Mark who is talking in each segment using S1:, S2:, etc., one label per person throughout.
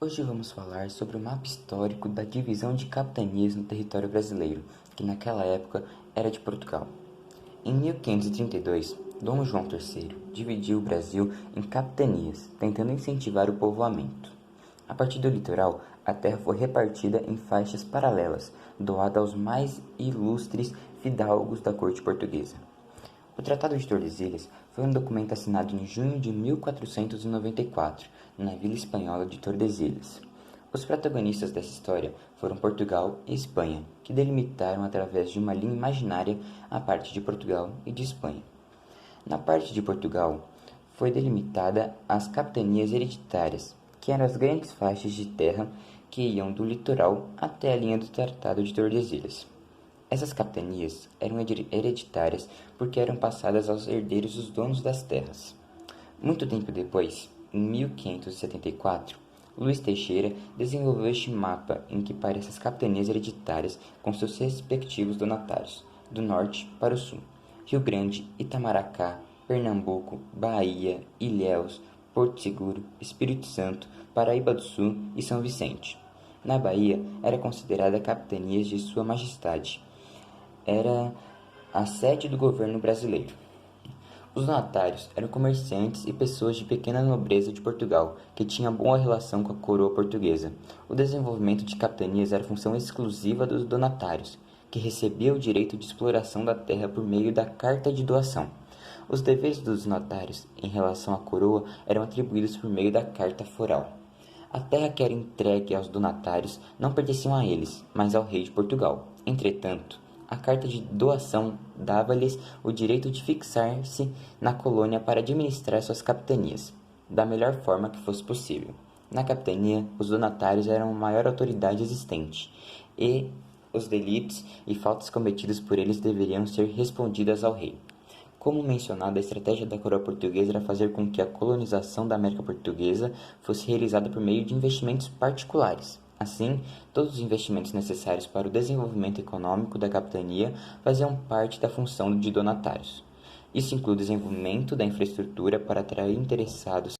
S1: Hoje vamos falar sobre o mapa histórico da divisão de capitanias no território brasileiro, que naquela época era de Portugal. Em 1532, Dom João III dividiu o Brasil em capitanias, tentando incentivar o povoamento. A partir do litoral, a terra foi repartida em faixas paralelas, doada aos mais ilustres fidalgos da corte portuguesa. O Tratado de Tordesilhas foi um documento assinado em junho de 1494, na vila espanhola de Tordesilhas. Os protagonistas dessa história foram Portugal e Espanha, que delimitaram através de uma linha imaginária a parte de Portugal e de Espanha. Na parte de Portugal, foi delimitada as capitanias hereditárias, que eram as grandes faixas de terra que iam do litoral até a linha do Tratado de Tordesilhas. Essas capitanias eram hereditárias porque eram passadas aos herdeiros dos donos das terras. Muito tempo depois, em 1574, Luís Teixeira desenvolveu este mapa em que parece as capitanias hereditárias com seus respectivos donatários, do norte para o sul: Rio Grande, Itamaracá, Pernambuco, Bahia, Ilhéus, Porto Seguro, Espírito Santo, Paraíba do Sul e São Vicente. Na Bahia, era considerada capitania de Sua Majestade. Era a sede do governo brasileiro. Os donatários eram comerciantes e pessoas de pequena nobreza de Portugal, que tinham boa relação com a coroa portuguesa. O desenvolvimento de capitanias era função exclusiva dos donatários, que recebiam o direito de exploração da terra por meio da carta de doação. Os deveres dos donatários em relação à coroa eram atribuídos por meio da carta foral. A terra que era entregue aos donatários não pertencia a eles, mas ao rei de Portugal. Entretanto, a carta de doação dava-lhes o direito de fixar-se na colônia para administrar suas capitanias, da melhor forma que fosse possível. Na capitania, os donatários eram a maior autoridade existente, e os delitos e faltas cometidos por eles deveriam ser respondidas ao rei. Como mencionado, a estratégia da coroa portuguesa era fazer com que a colonização da América Portuguesa fosse realizada por meio de investimentos particulares. Assim, todos os investimentos necessários para o desenvolvimento econômico da capitania faziam parte da função de donatários. Isso inclui o desenvolvimento da infraestrutura para atrair interessados.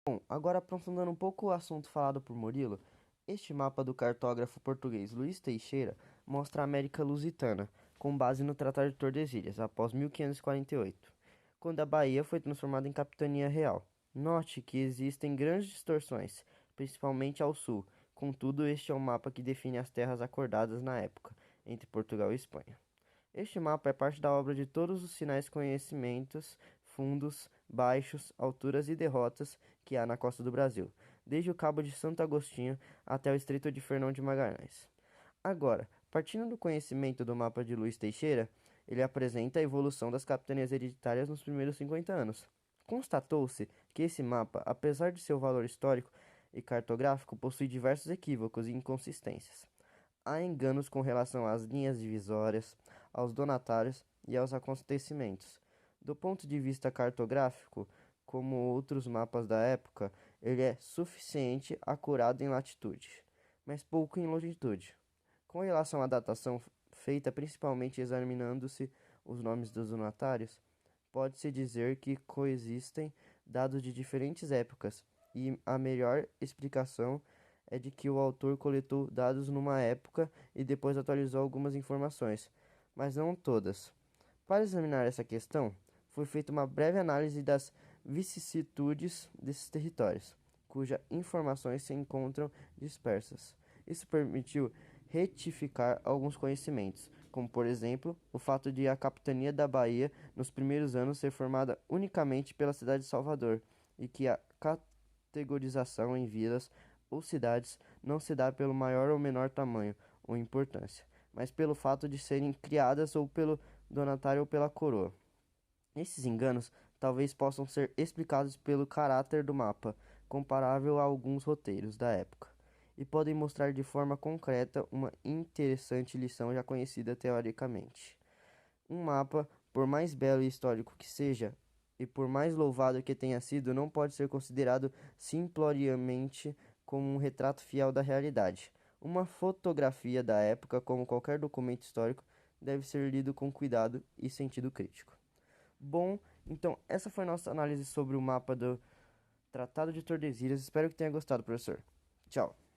S2: Bom, agora aprofundando um pouco o assunto falado por Murilo, este mapa do cartógrafo português Luís Teixeira mostra a América Lusitana, com base no Tratado de Tordesilhas, após 1548, quando a Bahia foi transformada em capitania real. Note que existem grandes distorções, principalmente ao sul, contudo este é o mapa que define as terras acordadas na época, entre Portugal e Espanha. Este mapa é parte da obra de todos os sinais conhecimentos, fundos, baixos, alturas e derrotas que há na costa do Brasil, desde o Cabo de Santo Agostinho até o Estreito de Fernão de Magalhães. Agora, partindo do conhecimento do mapa de Luís Teixeira, ele apresenta a evolução das capitanias hereditárias nos primeiros 50 anos. Constatou-se que esse mapa, apesar de seu valor histórico e cartográfico, possui diversos equívocos e inconsistências. Há enganos com relação às linhas divisórias, aos donatários e aos acontecimentos. Do ponto de vista cartográfico, como outros mapas da época, ele é suficiente acurado em latitude, mas pouco em longitude. Com relação à datação feita principalmente examinando-se os nomes dos donatários, pode-se dizer que coexistem dados de diferentes épocas, e a melhor explicação é de que o autor coletou dados numa época e depois atualizou algumas informações, mas não todas. Para examinar essa questão, foi feita uma breve análise das vicissitudes desses territórios, cujas informações se encontram dispersas. Isso permitiu retificar alguns conhecimentos, como por exemplo, o fato de a capitania da Bahia nos primeiros anos ser formada unicamente pela cidade de Salvador e que a categorização em vilas ou cidades não se dá pelo maior ou menor tamanho ou importância, mas pelo fato de serem criadas ou pelo donatário ou pela coroa. Esses enganos talvez possam ser explicados pelo caráter do mapa, comparável a alguns roteiros da época, e podem mostrar de forma concreta uma interessante lição já conhecida teoricamente. Um mapa, por mais belo e histórico que seja, e por mais louvado que tenha sido, não pode ser considerado simploriamente como um retrato fiel da realidade. Uma fotografia da época, como qualquer documento histórico, deve ser lido com cuidado e sentido crítico. Bom, então essa foi nossa análise sobre o mapa do Tratado de Tordesilhas. Espero que tenha gostado, professor. Tchau!